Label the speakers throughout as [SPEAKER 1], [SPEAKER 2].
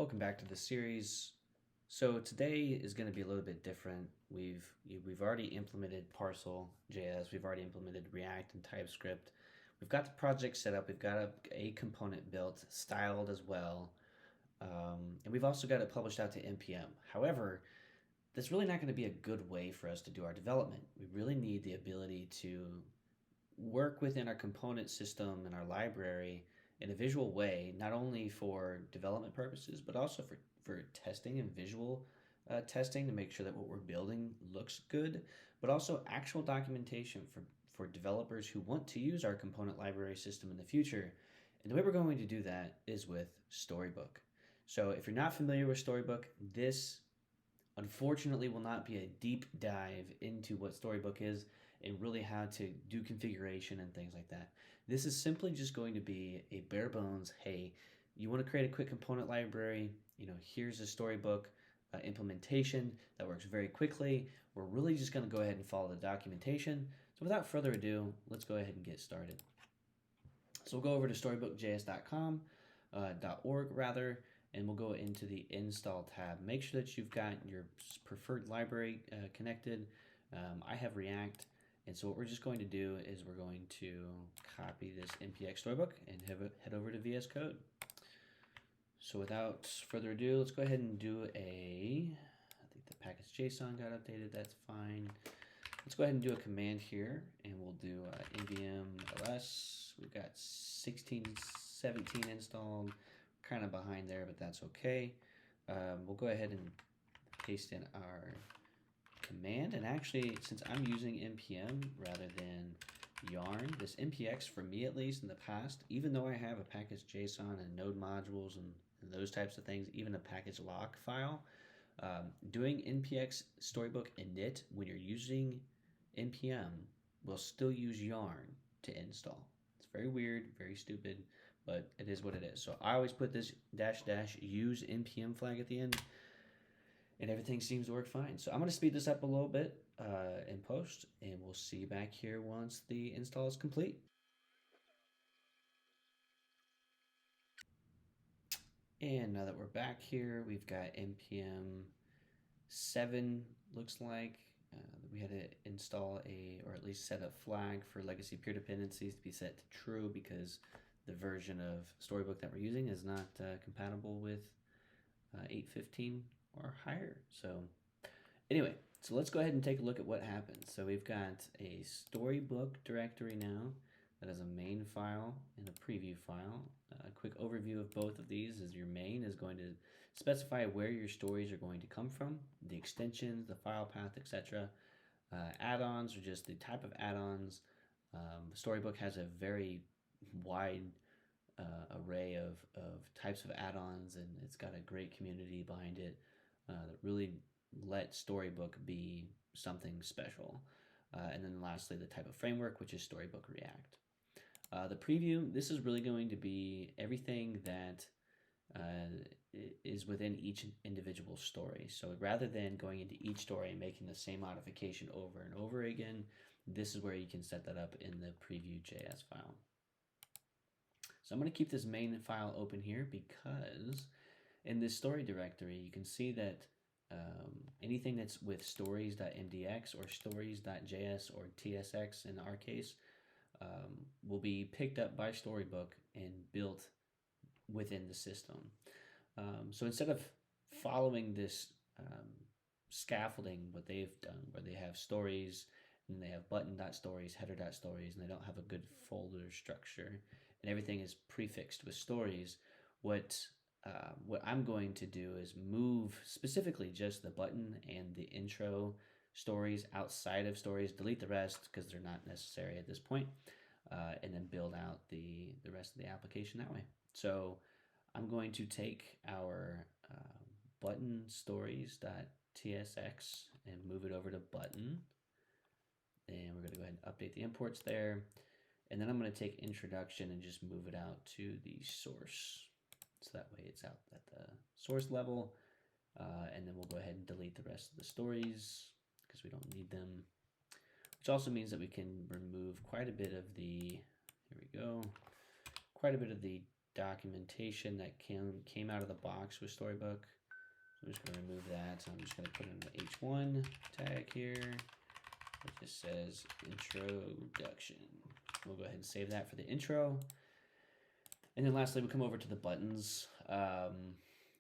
[SPEAKER 1] Welcome back to the series. So today is going to be a little bit different. We've already implemented Parcel.js, we've already implemented React and TypeScript. We've got the project set up, we've got a component built, styled as well, and we've also got it published out to npm. However, that's really not going to be a good way for us to do our development. We really need the ability to work within our component system and our library in a visual way, not only for development purposes, but also for testing and visual testing to make sure that what we're building looks good, but also actual documentation for developers who want to use our component library system in the future. And the way we're going to do that is with Storybook. So if you're not familiar with Storybook, this unfortunately will not be a deep dive into what Storybook is and really how to do configuration and things like that. This is simply just going to be a bare bones, hey, you want to create a quick component library, here's a Storybook implementation that works very quickly. We're really just going to go ahead and follow the documentation. So without further ado, let's go ahead and get started. So we'll go over to storybookjs.com, .org rather, and we'll go into the install tab. Make sure that you've got your preferred library connected. I have React, and so what we're just going to do is we're going to copy this npx storybook and head over to VS Code. So without further ado, let's go ahead and do I think the package JSON got updated, that's fine. Let's go ahead and do a command here, and we'll do nvm ls. We've got 16.17 installed, kind of behind there, but that's okay. We'll go ahead and paste in our command, and actually, since I'm using npm rather than yarn, this npx for me at least in the past, even though I have a package JSON and node modules and those types of things, even a package lock file, doing npx storybook init when you're using npm will still use yarn to install. It's very weird, very stupid, but it is what it is. So I always put this -- use npm flag at the end, and everything seems to work fine. So I'm going to speed this up a little bit in post, and we'll see you back here once the install is complete. And now that we're back here, we've got npm 7, looks like. We had to install or at least set a flag for legacy peer dependencies to be set to true because the version of Storybook that we're using is not compatible with 8.15 or higher. So anyway, so let's go ahead and take a look at what happens. So we've got a Storybook directory now that has a main file and a preview file. A quick overview of both of these is your main is going to specify where your stories are going to come from, the extensions, the file path, etc. Add-ons are just the type of add-ons. Storybook has a very wide array of types of add-ons, and it's got a great community behind it that really let Storybook be something special. And then lastly, the type of framework, which is Storybook React. The preview, this is really going to be everything that is within each individual story. So rather than going into each story and making the same modification over and over again, this is where you can set that up in the preview.js file. So I'm going to keep this main file open here because in this story directory, you can see that anything that's with stories.mdx or stories.js or tsx in our case will be picked up by Storybook and built within the system. So instead of following this scaffolding, what they've done, where they have stories and they have button.stories, header.stories, and they don't have a good folder structure, and everything is prefixed with stories, what I'm going to do is move specifically just the button and the intro stories outside of stories, delete the rest because they're not necessary at this point, and then build out the rest of the application that way. So I'm going to take our button stories.tsx and move it over to button. And we're going to go ahead and update the imports there. And then I'm going to take introduction and just move it out to the source. So that way it's out at the source level. And then we'll go ahead and delete the rest of the stories because we don't need them. Which also means that we can remove quite a bit of the, here we go, quite a bit of the documentation that came out of the box with Storybook. So I'm just going to remove that. So I'm just going to put in the H1 tag here. It just says introduction. We'll go ahead and save that for the intro. And then lastly, we come over to the buttons.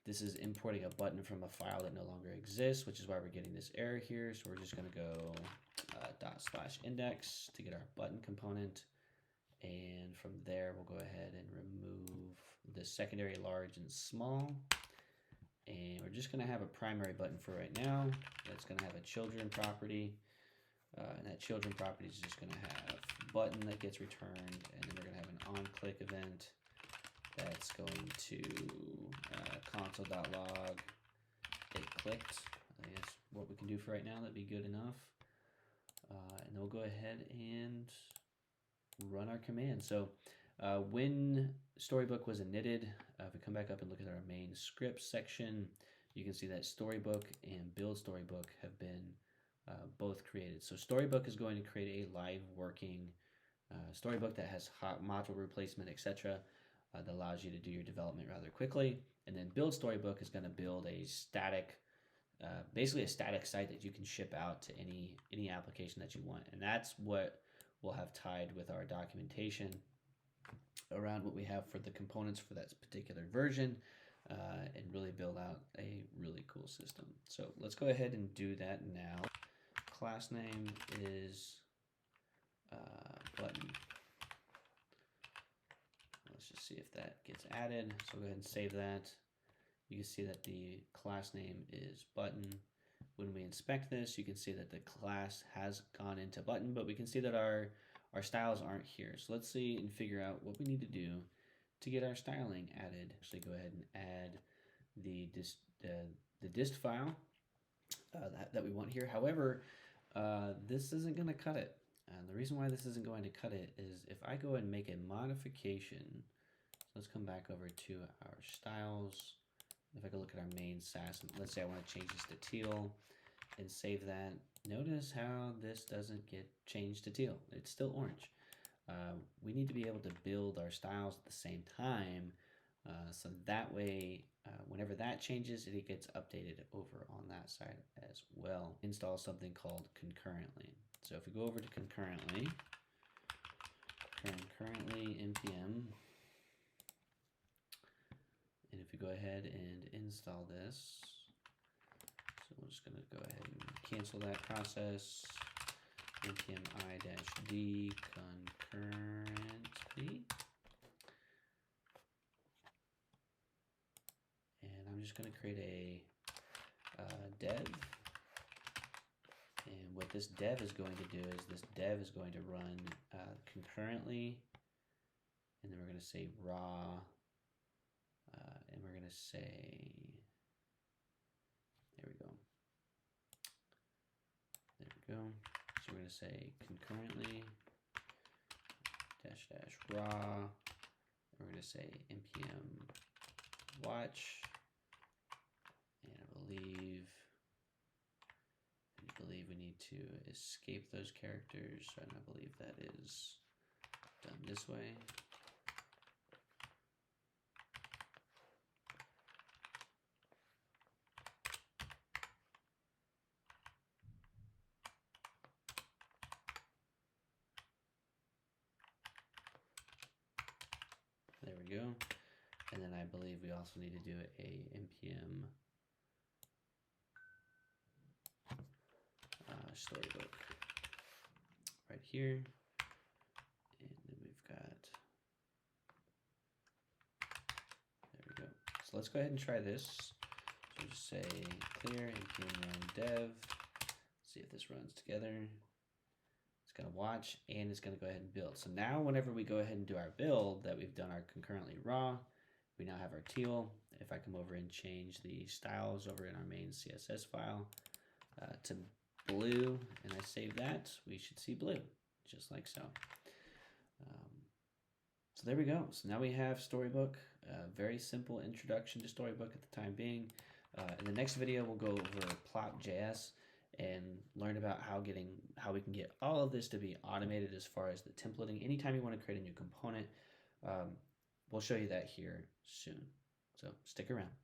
[SPEAKER 1] This is importing a button from a file that no longer exists, which is why we're getting this error here. So we're just going to go /index to get our button component. And from there, we'll go ahead and remove the secondary large and small. And we're just going to have a primary button for right now. That's going to have a children property. And that children property is just going to have button that gets returned. And then we're going to have an on-click event that's going to console.log it clicked. I guess what we can do for right now, that'd be good enough. And then we'll go ahead and run our command. So when Storybook was initted, if we come back up and look at our main script section, you can see that Storybook and build Storybook have been both created. So Storybook is going to create a live working Storybook that has hot module replacement, etc. That allows you to do your development rather quickly. And then build Storybook is going to build a static, basically a static site that you can ship out to any application that you want. And that's what we'll have tied with our documentation around what we have for the components for that particular version, and really build out a really cool system. So let's go ahead and do that now. Class name is button. Let's just see if that gets added. So go ahead and save that. You can see that the class name is button. When we inspect this, you can see that the class has gone into button, but we can see that our styles aren't here. So let's see and figure out what we need to do to get our styling added. Actually, go ahead and add the dist file that we want here. However, this isn't going to cut it. And the reason why this isn't going to cut it is if I go and make a modification. So let's come back over to our styles. If I go look at our main Sass, and let's say I want to change this to teal and save that. Notice how this doesn't get changed to teal. It's still orange. We need to be able to build our styles at the same time, so that way whenever that changes, it gets updated over on that side as well. Install something called concurrently. So if we go over to concurrently npm, and if we go ahead and install this, so we're just going to go ahead and cancel that process. npm i-d concurrently. And I'm just going to create a dev. And what this dev is going to do is this dev is going to run concurrently. And then we're going to say raw. And we're going to say, there we go. There we go. So we're going to say concurrently -- raw. We're going to say npm watch. And I believe we need to escape those characters. And I believe that is done this way. There we go. And then I believe we also need to do a npm Storybook right here. And then we've got, there we go. So let's go ahead and try this. So just say clear npm run dev. See if this runs together. It's going to watch and it's going to go ahead and build. So now whenever we go ahead and do our build that we've done our concurrently raw, we now have our teal. If I come over and change the styles over in our main CSS file to blue and I save that, we should see blue, just like so. So there we go. So now we have Storybook. Very simple introduction to Storybook at the time being. In the next video, we'll go over plot.js and learn about how we can get all of this to be automated as far as the templating. Anytime you want to create a new component, we'll show you that here soon. So stick around.